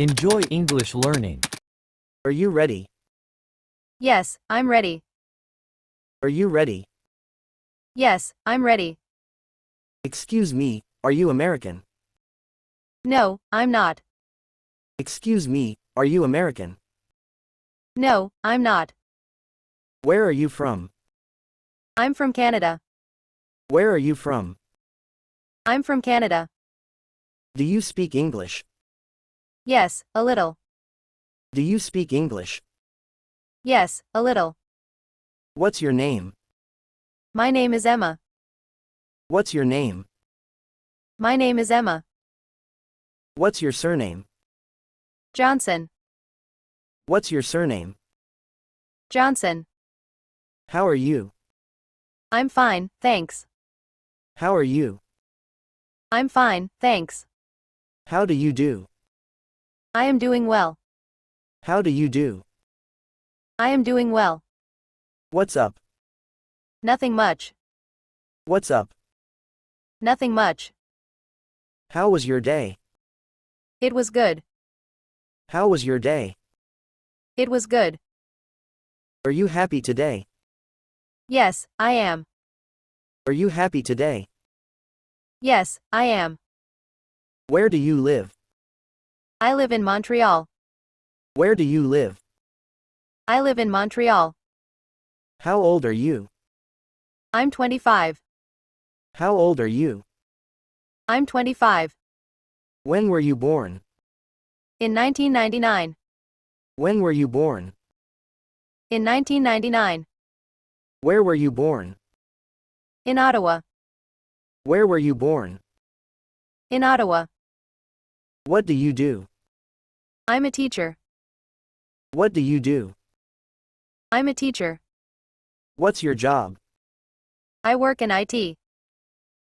Enjoy English learning. Are you ready? Yes, I'm ready. Are you ready? Yes, I'm ready. Excuse me, are you American? No, I'm not. Excuse me, are you American? No, I'm not. Where are you from? I'm from Canada. Where are you from? I'm from Canada. Do you speak English? Yes, a little. Do you speak English? Yes, a little. What's your name? My name is Emma. What's your name? My name is Emma. What's your surname? Johnson. What's your surname? Johnson. How are you? I'm fine, thanks. How are you? I'm fine, thanks. How do you do? I am doing well. How do you do? I am doing well. What's up? Nothing much. What's up? Nothing much. How was your day? It was good. How was your day? It was good. Are you happy today? Yes, I am. Are you happy today? Yes, I am. Where do you live? I live in Montreal. Where do you live? I live in Montreal. How old are you? I'm 25. How old are you? I'm 25. When were you born? In 1999. When were you born? In 1999. Where were you born? In Ottawa. Where were you born? In Ottawa. What do you do? I'm a teacher. What do you do? I'm a teacher. What's your job? I work in IT.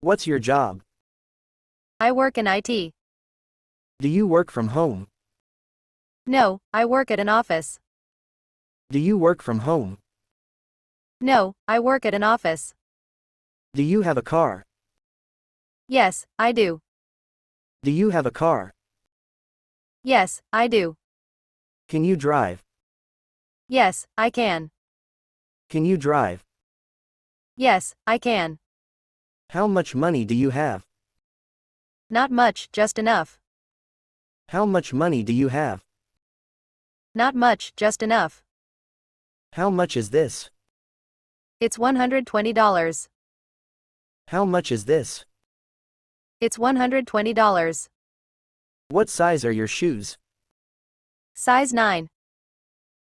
What's your job? I work in IT. Do you work from home? No, I work at an office. Do you work from home? No, I work at an office. Do you have a car? Yes, I do. Do you have a car? Yes, I do. Can you drive? Yes, I can. Can you drive? Yes, I can. How much money do you have? Not much, just enough. How much money do you have? Not much, just enough. How much is this? It's $120. How much is this? It's $120. What size are your shoes? Size 9.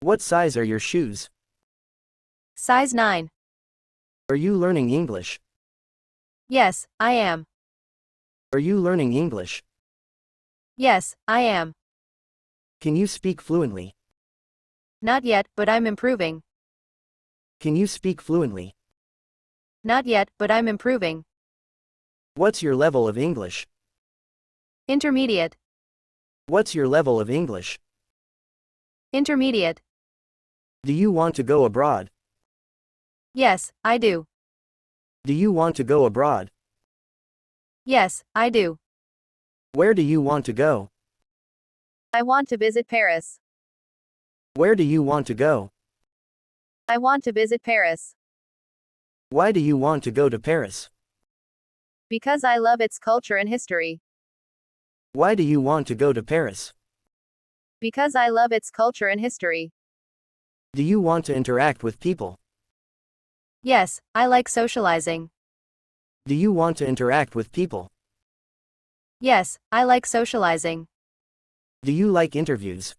What size are your shoes? Size 9. Are you learning English? Yes, I am. Are you learning English? Yes, I am. Can you speak fluently? Not yet, but I'm improving. Can you speak fluently? Not yet, but I'm improving. What's your level of English? Intermediate. What's your level of English? Intermediate. Do you want to go abroad? Yes, I do. Do you want to go abroad? Yes, I do. Where do you want to go? I want to visit Paris. Where do you want to go? I want to visit Paris. Why do you want to go to Paris? Because I love its culture and history. Why do you want to go to Paris? Because I love its culture and history. Do you want to interact with people? Yes, I like socializing. Do you want to interact with people? Yes, I like socializing. Do you like interviews?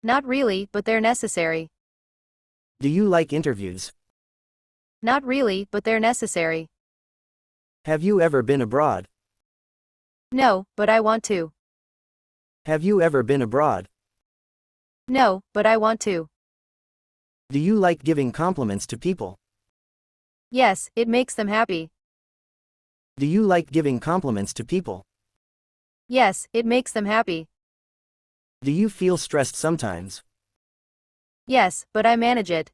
Not really, but they're necessary. Do you like interviews? Not really, but they're necessary. Have you ever been abroad? No, but I want to. Have you ever been abroad? No, but I want to. Do you like giving compliments to people? Yes, it makes them happy. Do you like giving compliments to people? Yes, it makes them happy. Do you feel stressed sometimes? Yes, but I manage it.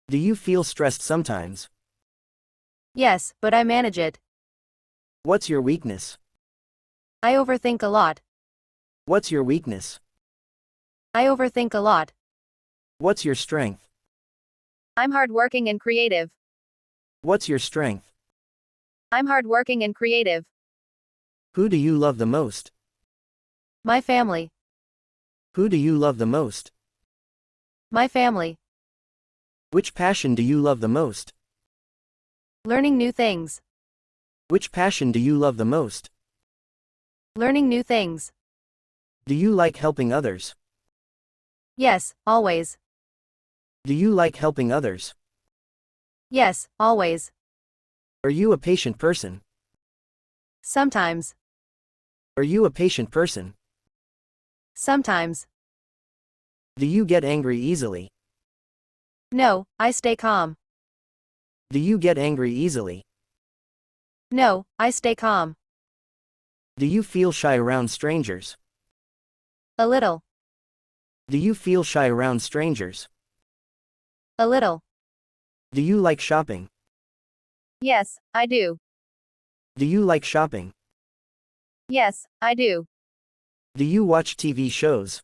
Do you feel stressed sometimes? Yes, but I manage it. What's your weakness? I overthink a lot. What's your weakness? I overthink a lot. What's your strength? I'm hardworking and creative. What's your strength? I'm hardworking and creative. Who do you love the most? My family. Who do you love the most? My family. Which passion do you love the most? Learning new things. Which passion do you love the most? Learning new things. Do you like helping others? Yes, always. Do you like helping others? Yes, always. Are you a patient person? Sometimes. Are you a patient person? Sometimes. Do you get angry easily? No, I stay calm. Do you get angry easily? No, I stay calm. Do you feel shy around strangers? A little. Do you feel shy around strangers? A little. Do you like shopping? Yes, I do. Do you like shopping? Yes, I do. Do you watch TV shows?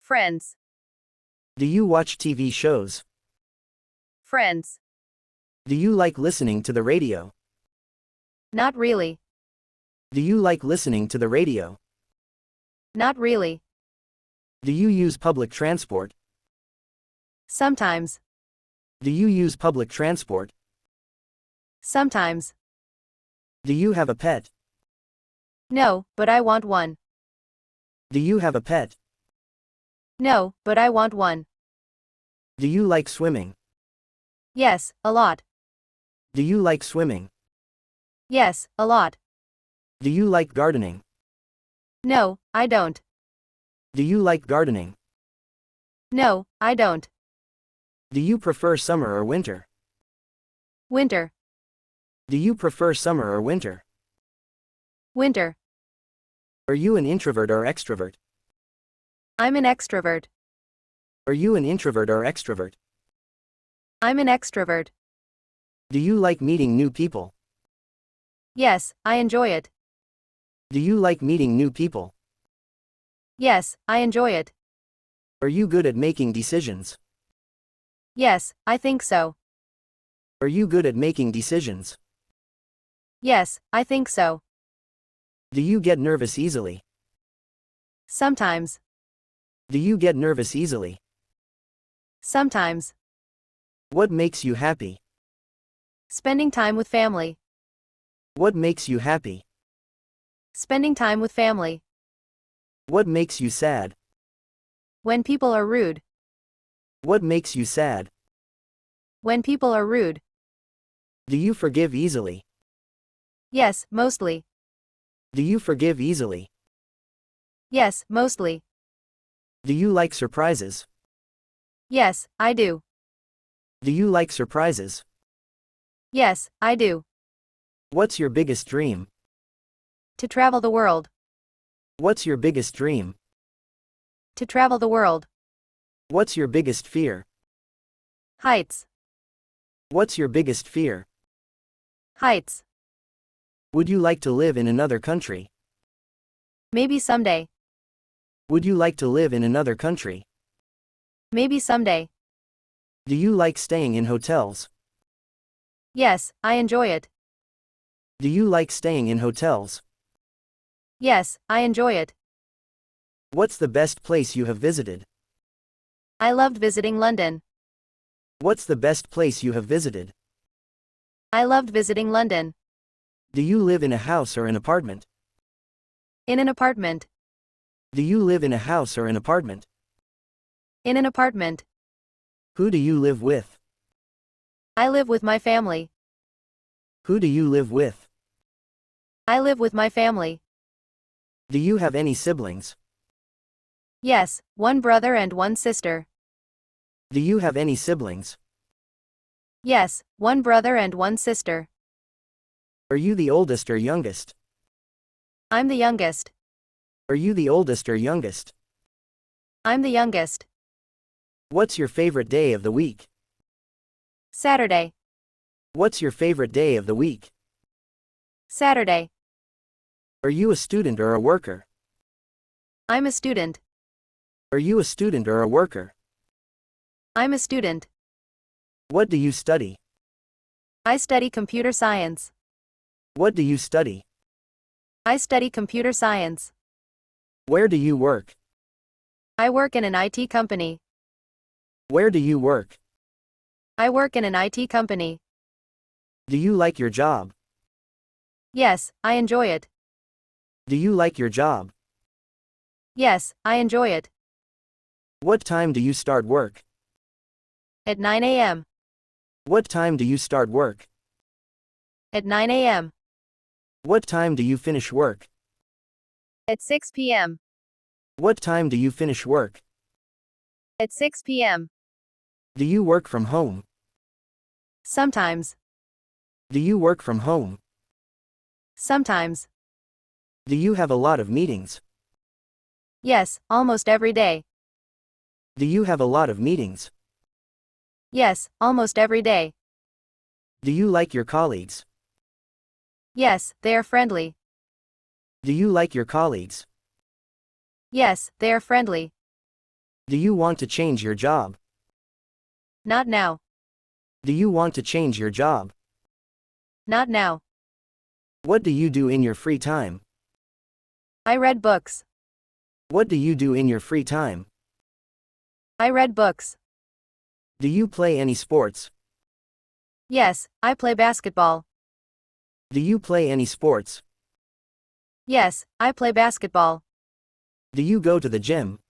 Friends. Do you watch TV shows? Friends. Do you like listening to the radio? Not really. Do you like listening to the radio? Not really. Do you use public transport? Sometimes. Do you use public transport? Sometimes. Do you have a pet? No, but I want one. Do you have a pet? No, but I want one. Do you like swimming? Yes, a lot. Do you like swimming? Yes, a lot. Do you like gardening? No, I don't. Do you like gardening? No, I don't. Do you prefer summer or winter? Winter. Do you prefer summer or winter? Winter. Are you an introvert or extrovert? I'm an extrovert. Are you an introvert or extrovert? I'm an extrovert. Do you like meeting new people? Yes, I enjoy it. Do you like meeting new people? Yes, I enjoy it. Are you good at making decisions? Yes, I think so. Are you good at making decisions? Yes, I think so. Do you get nervous easily? Sometimes. Do you get nervous easily? Sometimes. What makes you happy? Spending time with family. What makes you happy? Spending time with family. What makes you sad? When people are rude. What makes you sad? When people are rude. Do you forgive easily? Yes, mostly. Do you forgive easily? Yes, mostly. Do you like surprises? Yes, I do. Do you like surprises? Yes, I do. What's your biggest dream? To travel the world. What's your biggest dream? To travel the world. What's your biggest fear? Heights. What's your biggest fear? Heights. Would you like to live in another country? Maybe someday. Would you like to live in another country? Maybe someday. Do you like staying in hotels? Yes, I enjoy it. Do you like staying in hotels? Yes, I enjoy it. What's the best place you have visited? I loved visiting London. What's the best place you have visited? I loved visiting London. Do you live in a house or an apartment? In an apartment. Do you live in a house or an apartment? In an apartment. Who do you live with? I live with my family. Who do you live with? I live with my family. Do you have any siblings? Yes, one brother and one sister. Do you have any siblings? Yes, one brother and one sister. Are you the oldest or youngest? I'm the youngest. Are you the oldest or youngest? I'm the youngest. What's your favorite day of the week? Saturday. What's your favorite day of the week? Saturday. Are you a student or a worker? I'm a student. Are you a student or a worker? I'm a student. What do you study? I study computer science. What do you study? I study computer science. Where do you work? I work in an IT company. Where do you work? I work in an IT company. Do you like your job? Yes, I enjoy it. Do you like your job? Yes, I enjoy it. What time do you start work? At 9 a.m. What time do you start work? At 9 a.m. What time do you finish work? At 6 p.m. What time do you finish work? At 6 p.m. Do you work from home? Sometimes. Do you work from home? Sometimes. Do you have a lot of meetings? Yes, almost every day. Do you have a lot of meetings? Yes, almost every day. Do you like your colleagues? Yes, they are friendly. Do you like your colleagues? Yes, they are friendly. Do you want to change your job? Not now. Do you want to change your job? Not now. What do you do in your free time? I read books. What do you do in your free time? I read books. Do you play any sports? Yes, I play basketball. Do you play any sports? Yes, I play basketball. Do you go to the gym?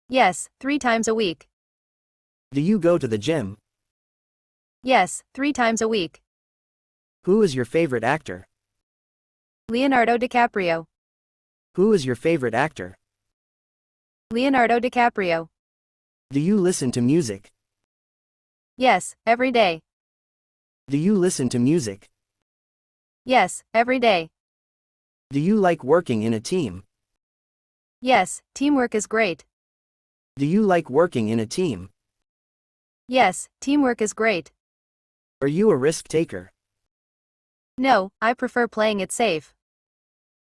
Yes, 3 times a week. Do you go to the gym? Yes, 3 times a week. Who is your favorite actor? Leonardo DiCaprio. Who is your favorite actor? Leonardo DiCaprio. Do you listen to music? Yes, every day. Do you listen to music? Yes, every day. Do you like working in a team? Yes, teamwork is great. Do you like working in a team? Yes, teamwork is great. Are you a risk taker? No, I prefer playing it safe.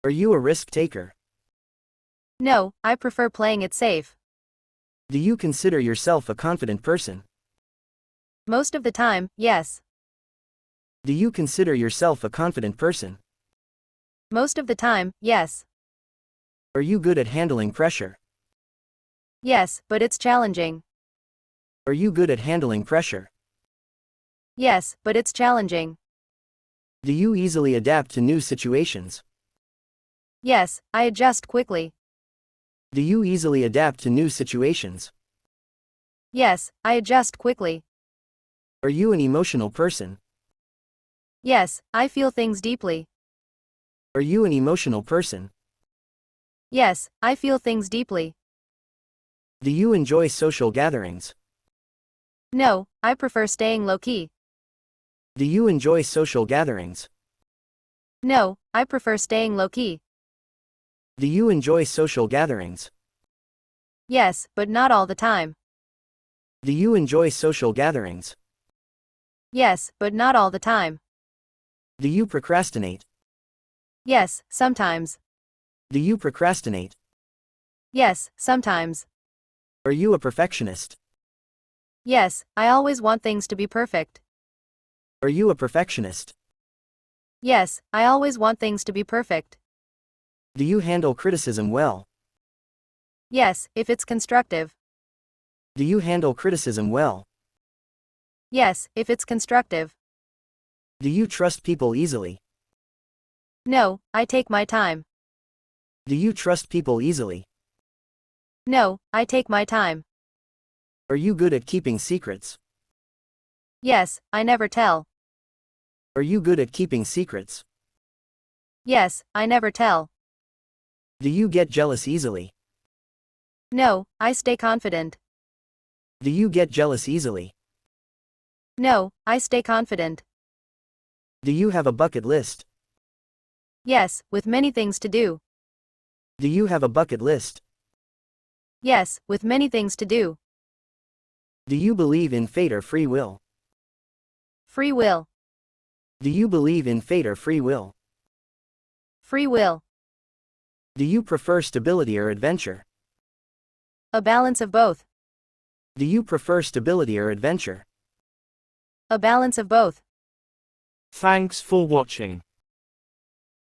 Are you a risk taker? No, I prefer playing it safe. Do you consider yourself a confident person? Most of the time, yes. Do you consider yourself a confident person? Most of the time, yes. Are you good at handling pressure? Yes, but it's challenging. Are you good at handling pressure? Yes, but it's challenging. Do you easily adapt to new situations? Yes, I adjust quickly. Do you easily adapt to new situations? Yes, I adjust quickly. Are you an emotional person? Yes, I feel things deeply. Are you an emotional person? Yes, I feel things deeply. Do you enjoy social gatherings? No, I prefer staying low-key. Do you enjoy social gatherings? No, I prefer staying low-key. Do you enjoy social gatherings? Yes, but not all the time. Do you enjoy social gatherings? Yes, but not all the time. Do you procrastinate? Yes, sometimes. Do you procrastinate? Yes, sometimes. Are you a perfectionist? Yes, I always want things to be perfect. Are you a perfectionist? Yes, I always want things to be perfect. Do you handle criticism well? Yes, if it's constructive. Do you handle criticism well? Yes, if it's constructive. Do you trust people easily? No, I take my time. Do you trust people easily? No, I take my time. Are you good at keeping secrets? Yes, I never tell. Are you good at keeping secrets? Yes, I never tell. Do you get jealous easily? No, I stay confident. Do you get jealous easily? No, I stay confident. Do you have a bucket list? Yes, with many things to do. Do you have a bucket list? Yes, with many things to do. Do you believe in fate or free will? Free will. Do you believe in fate or free will? Free will. Do you prefer stability or adventure? A balance of both. Do you prefer stability or adventure? A balance of both. Thanks for watching.